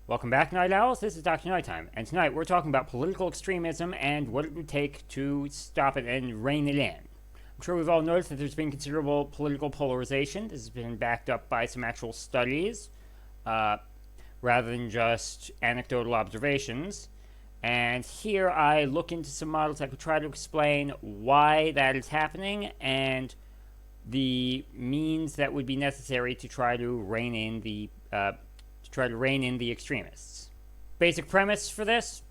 Welcome back, Night Owls. This is Dr. Nighttime, and tonight we're talking about political extremism and what it would take to stop it and rein it in. I'm sure we've all noticed that there's been considerable political polarization. This has been backed up by some actual studies, rather than just anecdotal observations. And here I look into some models that could try to explain why that is happening and the means that would be necessary to try to rein in the extremists. Basic premise for this,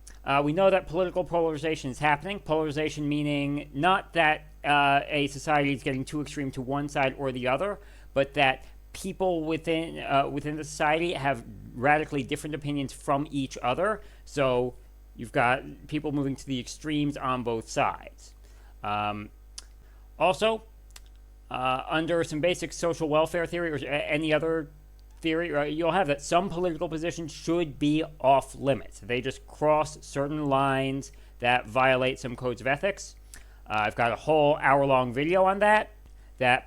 we know that political polarization is happening. Polarization meaning not that a society is getting too extreme to one side or the other, but that people within the society have radically different opinions from each other. So you've got people moving to the extremes on both sides. Also, under some basic social welfare theory or any other theory, you'll have that some political positions should be off limits. They just cross certain lines that violate some codes of ethics. I've got a whole hour-long video on that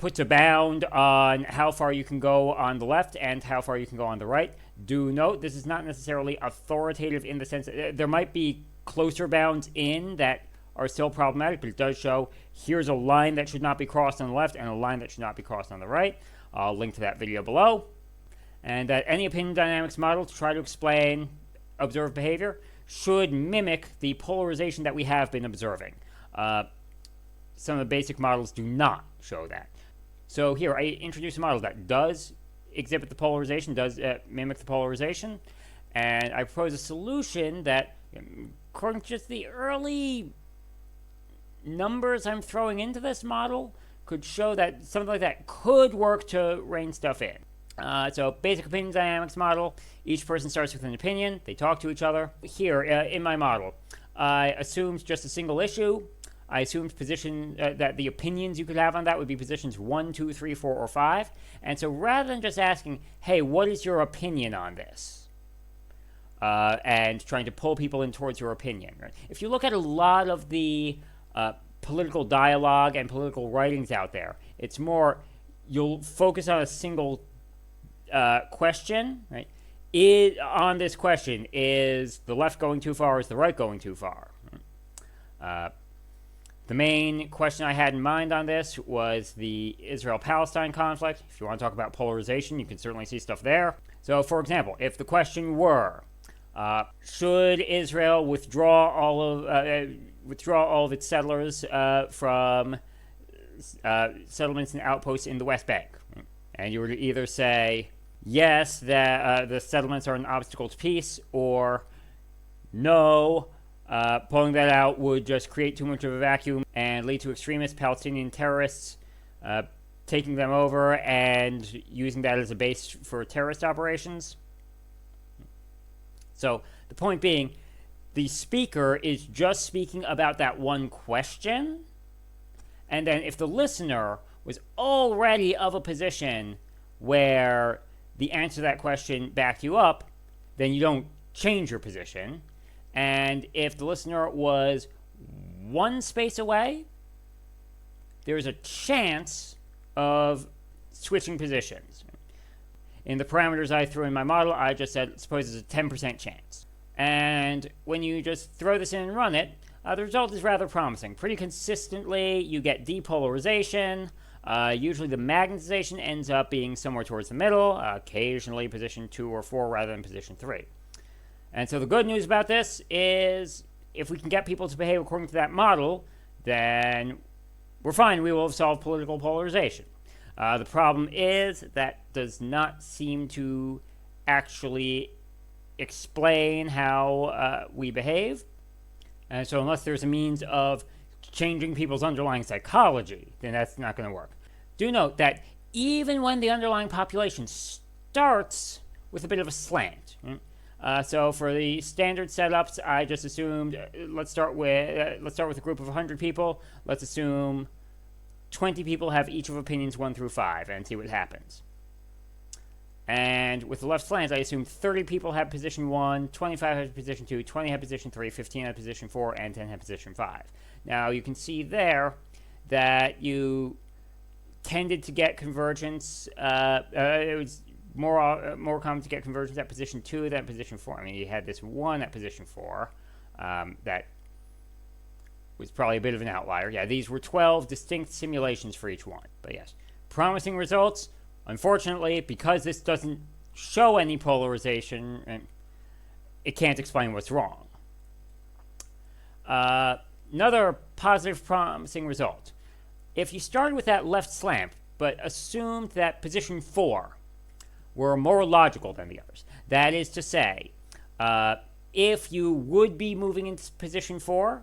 puts a bound on how far you can go on the left and how far you can go on the right. Do note, this is not necessarily authoritative in the sense that there might be closer bounds in that are still problematic, but it does show here's a line that should not be crossed on the left and a line that should not be crossed on the right. I'll link to that video below. And that any opinion dynamics model to try to explain observed behavior should mimic the polarization that we have been observing. Some of the basic models do not show that. So here, I introduce a model that does exhibit the polarization, does mimic the polarization, and I propose a solution that, according to just the early numbers I'm throwing into this model, could show that something like that could work to rein stuff in. So basic opinion dynamics model, each person starts with an opinion, they talk to each other. Here, in my model, I assumed just a single issue. I assumed that the opinions you could have on that would be positions 1, 2, 3, 4, or 5. And so rather than just asking, hey, what is your opinion on this? And trying to pull people in towards your opinion. Right? If you look at a lot of the political dialogue and political writings out there, it's more, you'll focus on a single question, right? On this question, is the left going too far or is the right going too far? The main question I had in mind on this was the Israel-Palestine conflict. If you want to talk about polarization, you can certainly see stuff there. So, for example, if the question were, should Israel withdraw all of its settlers from settlements and outposts in the West Bank? And you were to either say, yes, that the settlements are an obstacle to peace, or no, pulling that out would just create too much of a vacuum and lead to extremist Palestinian terrorists taking them over and using that as a base for terrorist operations. So the point being, the speaker is just speaking about that one question, and then if the listener was already of a position where the answer to that question backed you up, then you don't change your position. And if the listener was one space away, there's a chance of switching positions. In the parameters I threw in my model, I just said, suppose there's a 10% chance. And when you just throw this in and run it, the result is rather promising. Pretty consistently, you get depolarization. Usually the magnetization ends up being somewhere towards the middle, occasionally position 2 or 4 rather than position 3. And so the good news about this is if we can get people to behave according to that model, then we're fine. We will have solved political polarization. The problem is that does not seem to actually explain how we behave. And so unless there's a means of changing people's underlying psychology, then that's not going to work. Do note that even when the underlying population starts with a bit of a slant, so for the standard setups, I just assumed let's start with a group of 100 people. Let's assume 20 people have each of opinions 1 through 5 and see what happens. And with the left slant, I assumed 30 people have position 1, 25 have position 2, 20 have position 3, 15 have position 4, and 10 have position 5. Now you can see there that you tended to get convergence. It was more common to get convergence at position 2 than position 4. I mean, you had this 1 at position 4 that was probably a bit of an outlier. Yeah, these were 12 distinct simulations for each one. But yes, promising results. Unfortunately, because this doesn't show any polarization, it can't explain what's wrong. Another positive, promising result. If you started with that left slant, but assumed that position 4 were more logical than the others, that is to say, if you would be moving into position 4,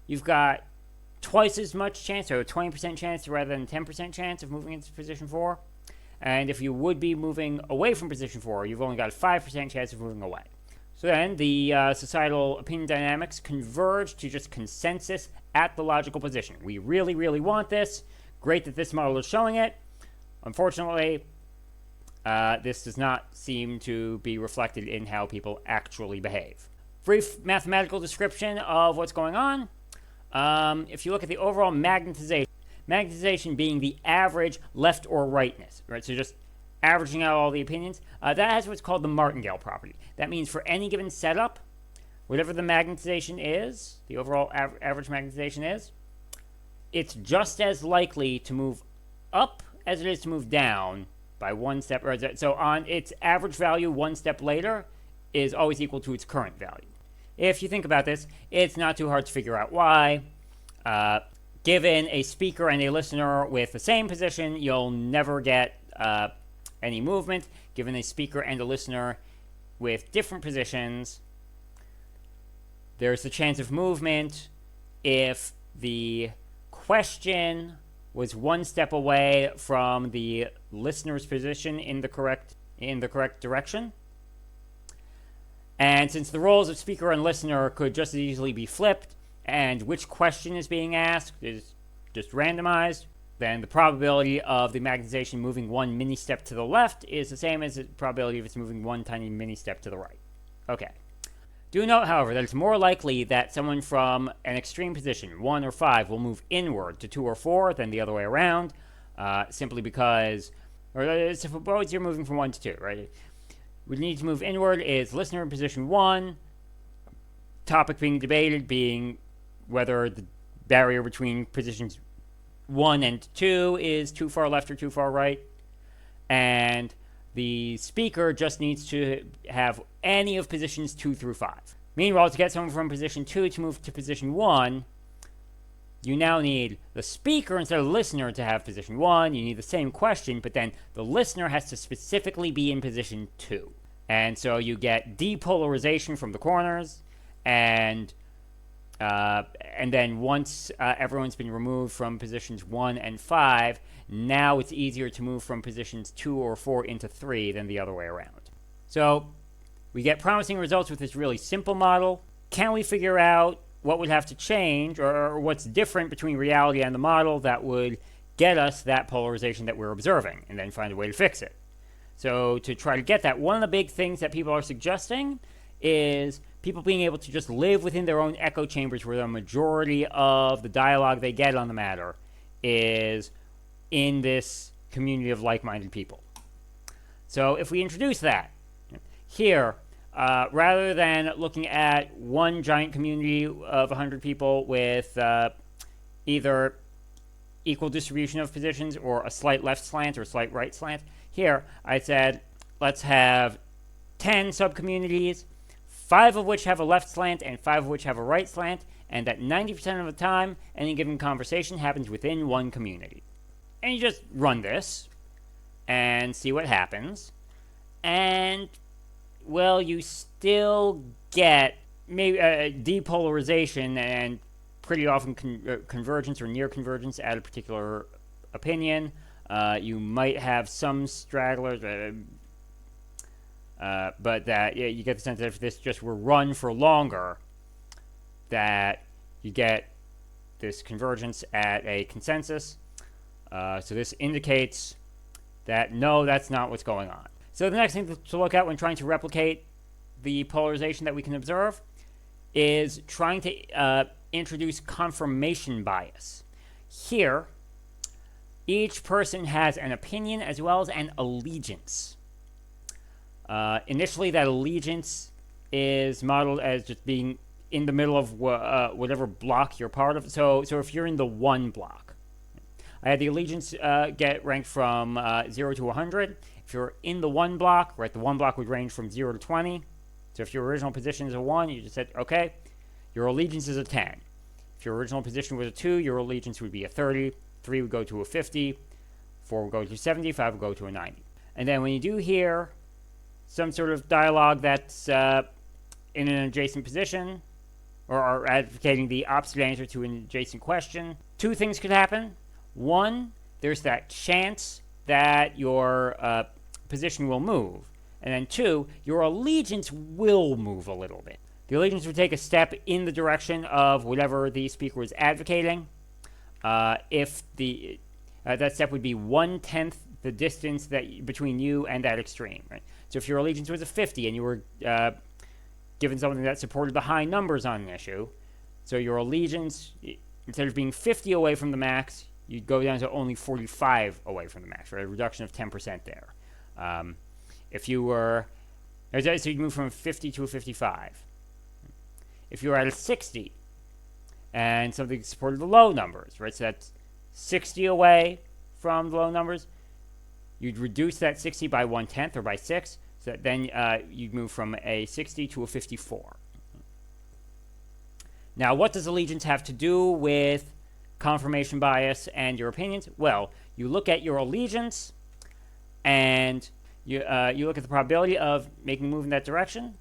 you've got twice as much chance, or a 20% chance rather than 10% chance of moving into position 4. And if you would be moving away from position 4, you've only got a 5% chance of moving away. So then the societal opinion dynamics converge to just consensus at the logical position. We really, really want this. Great that this model is showing it. Unfortunately, this does not seem to be reflected in how people actually behave. Brief mathematical description of what's going on. If you look at the overall magnetization being the average left or rightness, right? So just averaging out all the opinions, that has what's called the martingale property. That means for any given setup, whatever the magnetization is, the overall average magnetization is, it's just as likely to move up as it is to move down by one step. So on its average value, one step later is always equal to its current value. If you think about this, it's not too hard to figure out why. Given a speaker and a listener with the same position, you'll never get any movement. Given a speaker and a listener with different positions, there's the chance of movement if the question was one step away from the listener's position in the correct direction. And since the roles of speaker and listener could just as easily be flipped, and which question is being asked is just randomized, then the probability of the magnetization moving one mini step to the left is the same as the probability of it's moving one tiny mini step to the right. Okay. Do note, however, that it's more likely that someone from an extreme position, 1 or 5, will move inward to 2 or 4 than the other way around, simply because, or suppose you're moving from 1 to 2, right? What you need to move inward is listener in position 1, topic being debated being whether the barrier between positions 1 and 2 is too far left or too far right, and the speaker just needs to have any of positions 2 through 5. Meanwhile, to get someone from position 2 to move to position 1, you now need the speaker instead of the listener to have position 1. You need the same question, but then the listener has to specifically be in position 2. And so you get depolarization from the corners, and then once everyone's been removed from positions 1 and 5, now it's easier to move from positions 2 or 4 into 3 than the other way around. So we get promising results with this really simple model. Can we figure out what would have to change, or what's different between reality and the model that would get us that polarization that we're observing, and then find a way to fix it? So to try to get that, one of the big things that people are suggesting is people being able to just live within their own echo chambers where the majority of the dialogue they get on the matter is in this community of like-minded people. So if we introduce that here, rather than looking at one giant community of 100 people with either equal distribution of positions or a slight left slant or a slight right slant, here I said let's have 10 subcommunities, 5 of which have a left slant and 5 of which have a right slant, and that 90% of the time any given conversation happens within one community. And you just run this and see what happens, and well, you still get maybe depolarization and pretty often convergence or near convergence at a particular opinion. You might have some stragglers, but that you get the sense that if this just were run for longer, that you get this convergence at a consensus. So this indicates that no, that's not what's going on. So the next thing to look at when trying to replicate the polarization that we can observe is trying to introduce confirmation bias. Here, each person has an opinion as well as an allegiance. Initially, that allegiance is modeled as just being in the middle of whatever block you're part of. So if you're in the 1 block, I had the allegiance get ranked from 0 to 100. If you're in the 1 block, right, the 1 block would range from 0 to 20. So if your original position is a 1, you just said, okay, your allegiance is a 10. If your original position was a 2, your allegiance would be a 30. 3 would go to a 50. 4 would go to 70. 5 would go to a 90. And then when you do hear some sort of dialogue that's in an adjacent position, or are advocating the opposite answer to an adjacent question, 2 things could happen. 1, there's that chance that your position will move. And then 2, your allegiance will move a little bit. The allegiance would take a step in the direction of whatever the speaker was advocating. If that step would be 1/10 the distance between you and that extreme. Right? So if your allegiance was a 50 and you were given something that supported the high numbers on an issue, so your allegiance, instead of being 50 away from the max, you'd go down to only 45 away from the max, right? A reduction of 10% there. If you were, so you'd move from a 50 to a 55. If you were at a 60 and something supported the low numbers, right? So that's 60 away from the low numbers, you'd reduce that 60 by 1/10 or by 6. So that then you'd move from a 60 to a 54. Now, what does allegiance have to do with confirmation bias and your opinions? Well, you look at your allegiance and you look at the probability of making a move in that direction,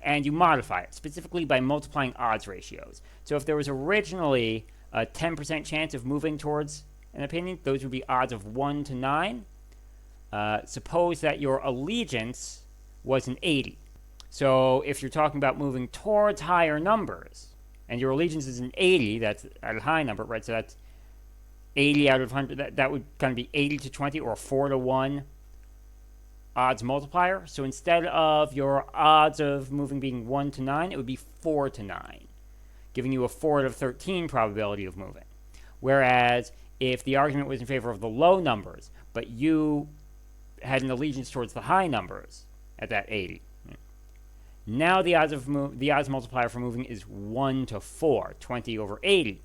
and you modify it, specifically by multiplying odds ratios. So if there was originally a 10% chance of moving towards an opinion, those would be odds of 1 to 9. Suppose that your allegiance was an 80. So if you're talking about moving towards higher numbers, and your allegiance is an 80, that's at a high number, right? So that's 80 out of 100. That would kind of be 80 to 20 or 4 to 1 odds multiplier. So instead of your odds of moving being 1 to 9, it would be 4 to 9, giving you a 4 out of 13 probability of moving. Whereas if the argument was in favor of the low numbers, but you had an allegiance towards the high numbers at that 80, now the odds multiplier for moving is 1 to 4, 20 over 80.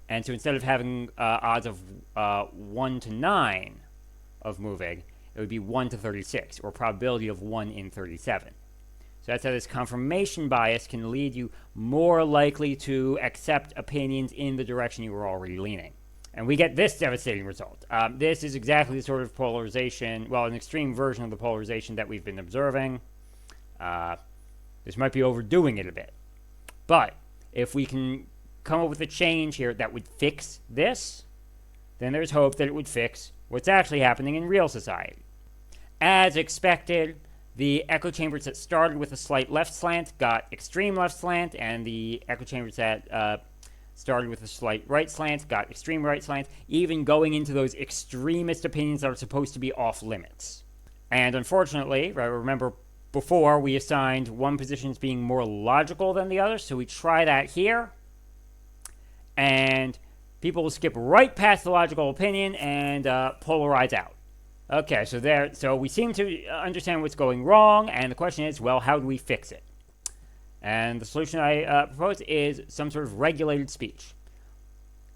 And so instead of having odds of 1 to 9 of moving, it would be 1 to 36, or probability of 1 in 37. So that's how this confirmation bias can lead you more likely to accept opinions in the direction you were already leaning. And we get this devastating result. This is exactly the sort of polarization, well, an extreme version of the polarization that we've been observing. This might be overdoing it a bit. But if we can come up with a change here that would fix this, then there's hope that it would fix what's actually happening in real society. As expected, the echo chambers that started with a slight left slant got extreme left slant, and the echo chambers that started with a slight right slant got extreme right slant, even going into those extremist opinions that are supposed to be off limits. And unfortunately, right, remember before we assigned one position as being more logical than the other, so we try that here, and people will skip right past the logical opinion and polarize out. Okay, so we seem to understand what's going wrong, and the question is, well, how do we fix it? And the solution I propose is some sort of regulated speech.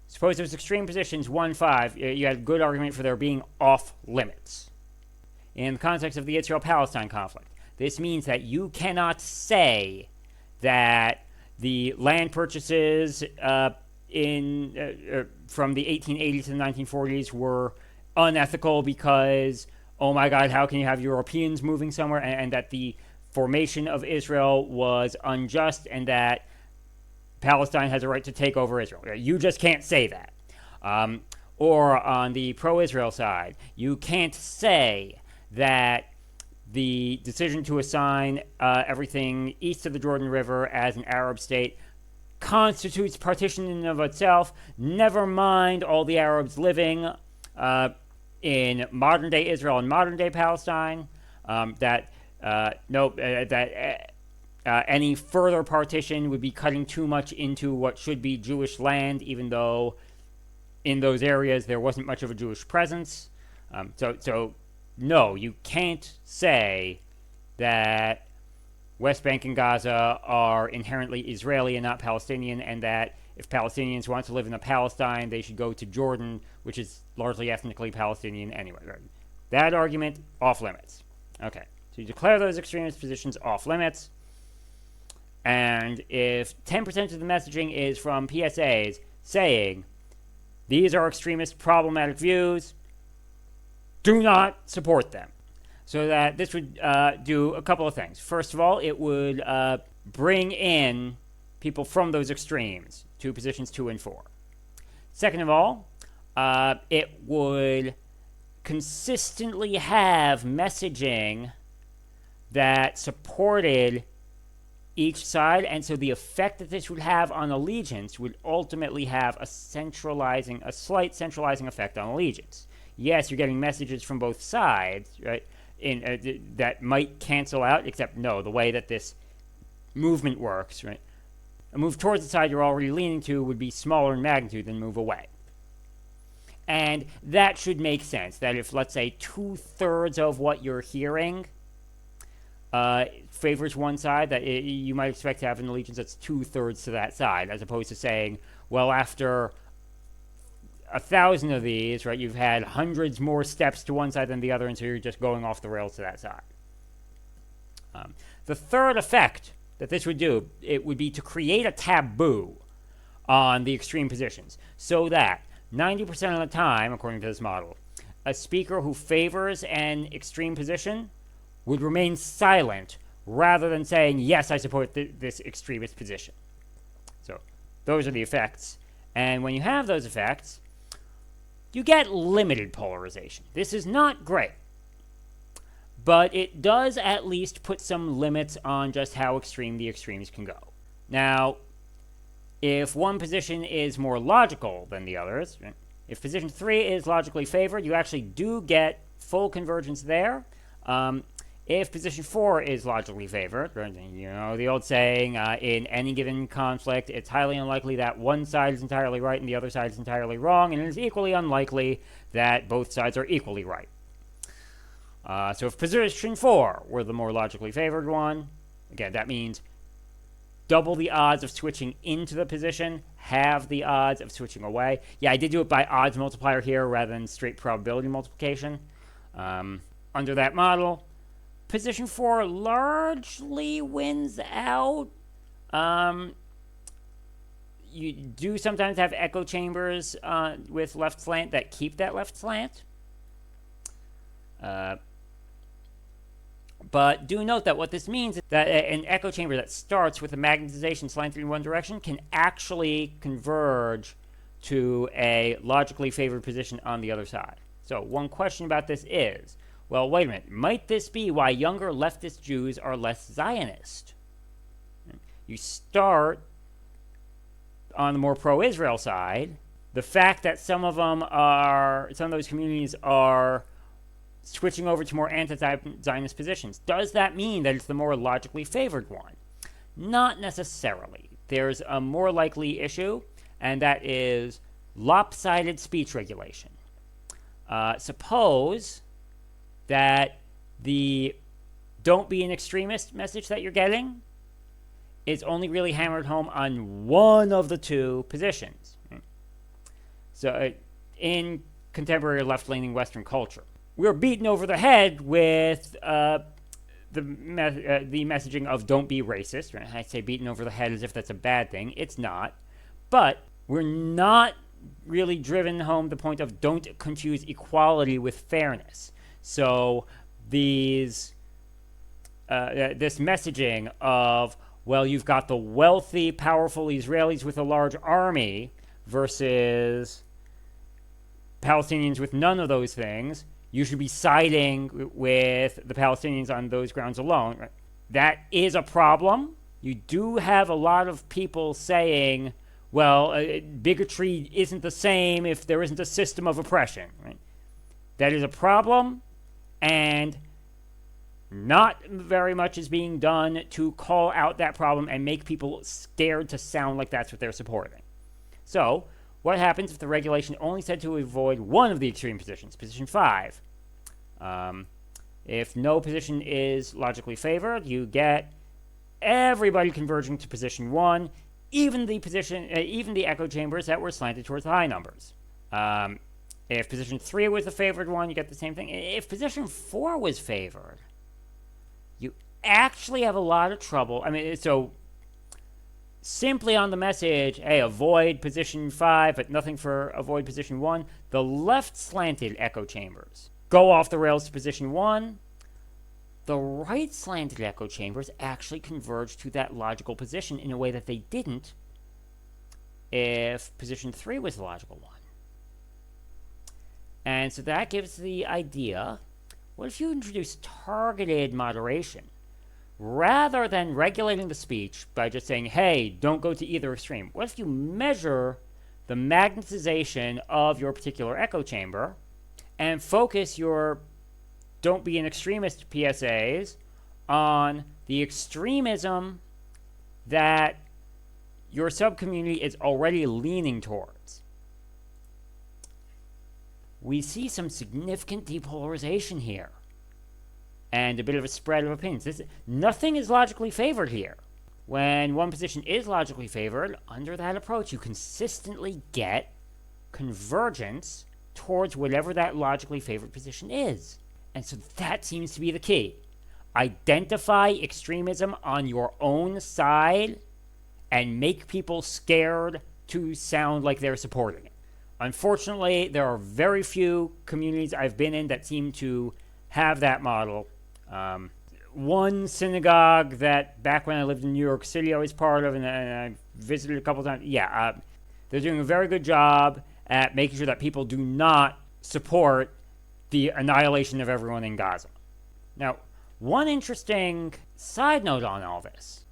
Suppose there's extreme positions 1, 5. You had a good argument for their being off limits. In the context of the Israel-Palestine conflict, this means that you cannot say that the land purchases from the 1880s to the 1940s were unethical because, oh my God, how can you have Europeans moving somewhere, and that the formation of Israel was unjust, and that Palestine has a right to take over Israel. You just can't say that. Or on the pro-Israel side, you can't say that the decision to assign everything east of the Jordan River as an Arab state constitutes partition in and of itself, never mind all the Arabs living in modern-day Israel and modern-day Palestine, that any further partition would be cutting too much into what should be Jewish land, even though in those areas there wasn't much of a Jewish presence. So no, you can't say that West Bank and Gaza are inherently Israeli and not Palestinian, and that if Palestinians want to live in a Palestine, they should go to Jordan, which is largely ethnically Palestinian anyway. Right? That argument, off limits. Okay, so you declare those extremist positions off limits, and if 10% of the messaging is from PSAs saying, these are extremist problematic views, do not support them. So that this would do a couple of things. First of all, it would bring in people from those extremes to positions 2 and 4. Second of all, it would consistently have messaging that supported each side, and so the effect that this would have on allegiance would ultimately have a slight centralizing effect on allegiance. Yes, you're getting messages from both sides, right? That might cancel out, except no, the way that this movement works, right? A move towards the side you're already leaning to would be smaller in magnitude than move away. And that should make sense, that if, let's say, 2/3 of what you're hearing favors one side, that you might expect to have an allegiance that's 2/3 to that side, as opposed to saying, well, after 1,000 of these, right, you've had hundreds more steps to one side than the other, and so you're just going off the rails to that side. The third effect that this would do, it would be to create a taboo on the extreme positions, so that 90% of the time, according to this model, a speaker who favors an extreme position would remain silent rather than saying, yes, I support this extremist position. So those are the effects. And when you have those effects, you get limited polarization. This is not great, but it does at least put some limits on just how extreme the extremes can go. Now, if one position is more logical than the others, if position 3 is logically favored, you actually do get full convergence there. If position 4 is logically favored, you know, the old saying, in any given conflict, it's highly unlikely that one side is entirely right and the other side is entirely wrong, and it is equally unlikely that both sides are equally right. So if position 4 were the more logically favored one, again, that means double the odds of switching into the position, halve the odds of switching away. Yeah, I did do it by odds multiplier here rather than straight probability multiplication. Under that model, position 4 largely wins out. You do sometimes have echo chambers with left slant that keep that left slant. But do note that what this means is that an echo chamber that starts with a magnetization slanted in one direction can actually converge to a logically favored position on the other side. So one question about this is, well, wait a minute, might this be why younger leftist Jews are less Zionist? You start on the more pro-Israel side. The fact that some of those communities are switching over to more anti-Zionist positions, does that mean that it's the more logically favored one? Not necessarily. There's a more likely issue, and that is lopsided speech regulation. Suppose that the don't be an extremist message that you're getting is only really hammered home on one of the two positions. So in contemporary left-leaning Western culture, we're beaten over the head with the messaging of don't be racist. Right? I say beaten over the head as if that's a bad thing. It's not. But we're not really driven home the point of don't confuse equality with fairness. So this messaging of, well, you've got the wealthy, powerful Israelis with a large army versus Palestinians with none of those things, you should be siding with the Palestinians on those grounds alone. Right? That is a problem. You do have a lot of people saying, well, bigotry isn't the same if there isn't a system of oppression. Right? That is a problem, and not very much is being done to call out that problem and make people scared to sound like that's what they're supporting. So, what happens if the regulation only said to avoid one of the extreme positions, position 5? If no position is logically favored, you get everybody converging to position 1, even the echo chambers that were slanted towards the high numbers. If position 3 was the favored one, you get the same thing. If position 4 was favored, you actually have a lot of trouble. So simply on the message, hey, avoid position 5, but nothing for avoid position 1, the left slanted echo chambers go off the rails to position 1. The right slanted echo chambers actually converge to that logical position in a way that they didn't if position 3 was the logical one. And so that gives the idea, what if you introduce targeted moderation? Rather than regulating the speech by just saying, hey, don't go to either extreme, what if you measure the magnetization of your particular echo chamber and focus your don't be an extremist PSAs on the extremism that your subcommunity is already leaning towards? We see some significant depolarization here and a bit of a spread of opinions. Nothing is logically favored here. When one position is logically favored, under that approach, you consistently get convergence towards whatever that logically favored position is. And so that seems to be the key. Identify extremism on your own side and make people scared to sound like they're supporting it. Unfortunately, there are very few communities I've been in that seem to have that model. One synagogue that back when I lived in New York City I was part of and I visited a couple times, they're doing a very good job at making sure that people do not support the annihilation of everyone in Gaza. Now, one interesting side note on all this.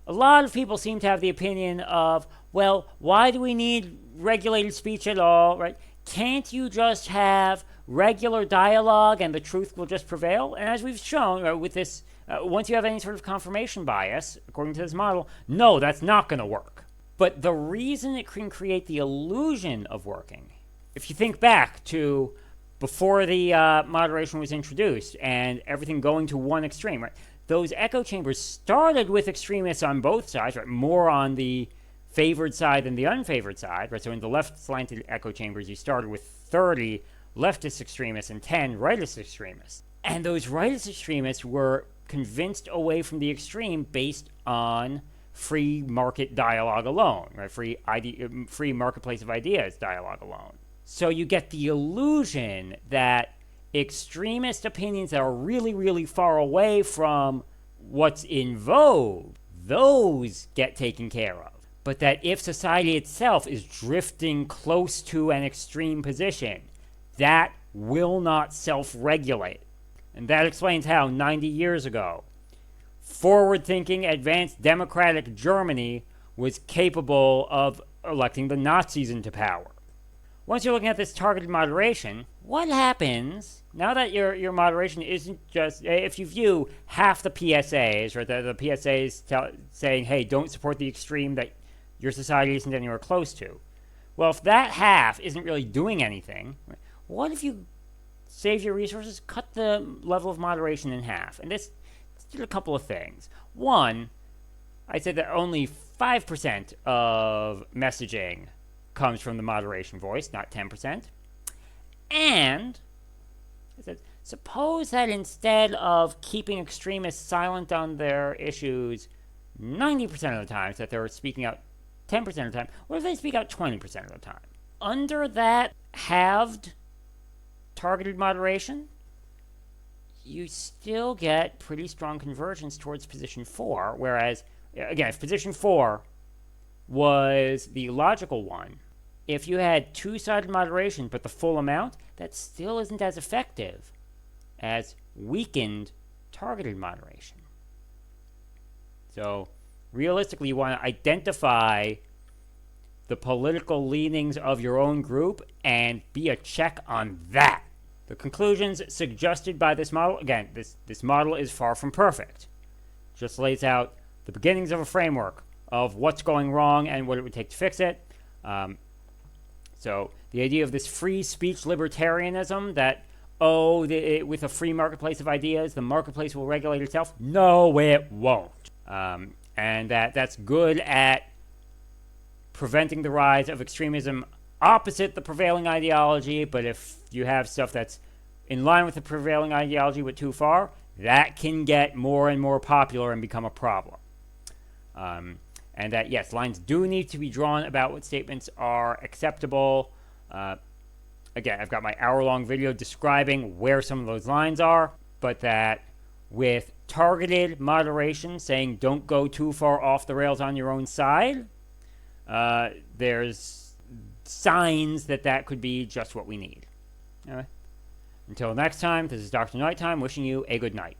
A lot of people seem to have the opinion of, well, why do we need regulated speech at all, right? Can't you just have regular dialogue and the truth will just prevail? And as we've shown with this, once you have any sort of confirmation bias, according to this model, no, that's not going to work. But the reason it can create the illusion of working, if you think back to before the moderation was introduced and everything going to one extreme, right? Those echo chambers started with extremists on both sides, right? More on the favored side than the unfavored side, right? So in the left slanted echo chambers, you started with 30 leftist extremists and 10 rightist extremists. And those rightist extremists were convinced away from the extreme based on free market dialogue alone, right? Free marketplace of ideas dialogue alone. So you get the illusion that extremist opinions that are really, really far away from what's in vogue, those get taken care of. But that if society itself is drifting close to an extreme position, that will not self-regulate. And that explains how 90 years ago, forward-thinking, advanced democratic Germany was capable of electing the Nazis into power. Once you're looking at this targeted moderation, what happens now that your moderation isn't just, if you view half the PSAs, or the PSAs saying, hey, don't support the extreme that your society isn't anywhere close to. Well, if that half isn't really doing anything, what if you save your resources, cut the level of moderation in half? And this did a couple of things. One, I said that only 5% of messaging comes from the moderation voice, not 10%. And I said, suppose that instead of keeping extremists silent on their issues 90% of the time, so that they're speaking out 10% of the time, what if they speak out 20% of the time? Under that halved targeted moderation, you still get pretty strong convergence towards position 4, whereas, again, if position 4 was the logical one, if you had two-sided moderation but the full amount, that still isn't as effective as weakened targeted moderation. So realistically, you want to identify the political leanings of your own group and be a check on that. The conclusions suggested by this model, again, this model is far from perfect. Just lays out the beginnings of a framework of what's going wrong and what it would take to fix it. So the idea of this free speech libertarianism that oh, with a free marketplace of ideas, the marketplace will regulate itself. No, it won't. And that's good at preventing the rise of extremism opposite the prevailing ideology. But if you have stuff that's in line with the prevailing ideology but too far, that can get more and more popular and become a problem. And that, yes, lines do need to be drawn about what statements are acceptable. Again, I've got my hour-long video describing where some of those lines are, but that with targeted moderation, saying don't go too far off the rails on your own side, there's signs that could be just what we need. Anyway, until next time, this is Dr. Nighttime wishing you a good night.